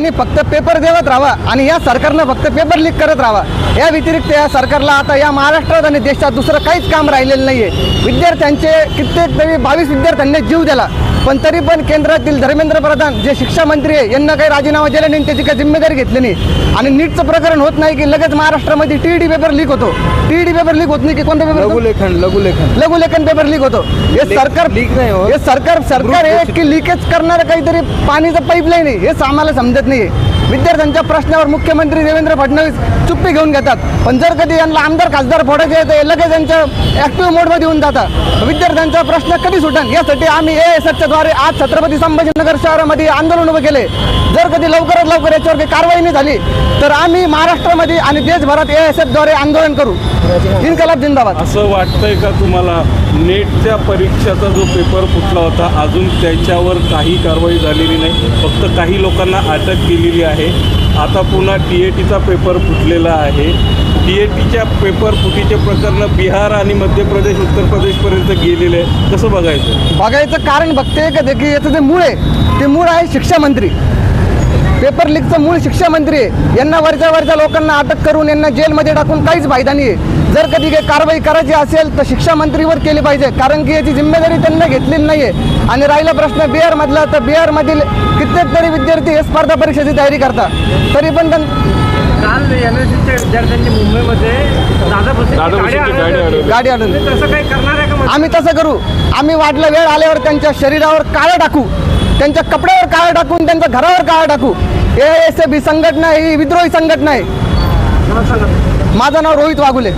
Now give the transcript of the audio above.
यांनी फक्त पेपर देवत राहावा आणि या सरकारनं फक्त पेपर लीक करत राहावा। या व्यतिरिक्त या सरकारला आता या महाराष्ट्रात आणि देशात दुसरं काहीच काम राहिलेलं नाही आहे। विद्यार्थ्यांचे कित्येक तरी 22 विद्यार्थ्यांनी जीव दिला, पण तरी पण केंद्रातील धर्मेंद्र प्रधान जे शिक्षा मंत्री आहे यांना काही राजीनामा दिला नाही, त्याची काही जिम्मेदारी घेतली नाही। आणि नीटचं प्रकरण होत नाही की लगेच महाराष्ट्रामध्ये टीईडी पेपर लीक होतो। टीईडी पेपर लीक होत नाही की कोणता पेपर? लघुलेखन पेपर लीक होतो। हे सरकार लीक नाही हो, हे सरकार आहे की लिकेज करणारं काहीतरी पाणीचं पाईपलाईन आहे, हेच आम्हाला समजत नाही। विद्यार्थ्यांच्या प्रश्नावर मुख्यमंत्री देवेंद्र फडणवीस चुप्पी घेऊन घेतात, पण जर कधी यांना आमदार खासदार फोडायचे तर लगेच यांच्या ॲक्टिव्ह मोडमध्ये येऊन जातात। विद्यार्थ्यांचा प्रश्न कधी सुटेल यासाठी आम्ही AISFच्या द्वारे आज छत्रपती संभाजीनगर शहरामध्ये आंदोलन उभे केले। जर कधी लवकरात लवकर याच्यावर काही कारवाई नाही झाली तर आम्ही महाराष्ट्रामध्ये आणि देशभरात AISFद्वारे आंदोलन करू। इन्कलाब जिंदाबाद। असं वाटतंय का तुम्हाला नेटच्या परीक्षेचा जो पेपर फुटला होता अजून त्याच्यावर काही कारवाई झालेली नाही, फक्त काही लोकांना अटक केलेली आहे। आता पुन्हा TATचा पेपर फुटलेला आहे। TATच्या पेपर फुटीचे प्रकरण बिहार आणि मध्य प्रदेश उत्तर प्रदेशपर्यंत गेलेले आहे, कसं बघायचं कारण बघते का की याचं जे मूळ आहे ते मूळ आहे शिक्षा मंत्री। पेपर लीकचं मूळ शिक्षा मंत्री आहे। यांना वरच्या लोकांना अटक करून यांना जेलमध्ये टाकून काहीच फायदा नाही आहे। जर कधी काही कारवाई करायची असेल तर शिक्षा मंत्रीवर केली पाहिजे, कारण की याची जिम्मेदारी त्यांना घेतलेली नाही आहे। आणि राहिला प्रश्न बिहारमधला, तर बिहारमधील कित्येक तरी विद्यार्थी हे स्पर्धा परीक्षेची तयारी करतात, तरी पण काल NSCच्या विद्यार्थ्यांनी मुंबईमध्ये गाडी आणून तसं काही करणार आहे का? आम्ही तसं करू। आम्ही वाटलं वेळ आल्यावर त्यांच्या शरीरावर काळं टाकू, त्यांच्या कपड्यावर काळं टाकून त्यांच्या घरावर काळं टाकू। AISF ही संघटना ही विद्रोही संघटना आहे। माझं नाव रोहित वाघुले।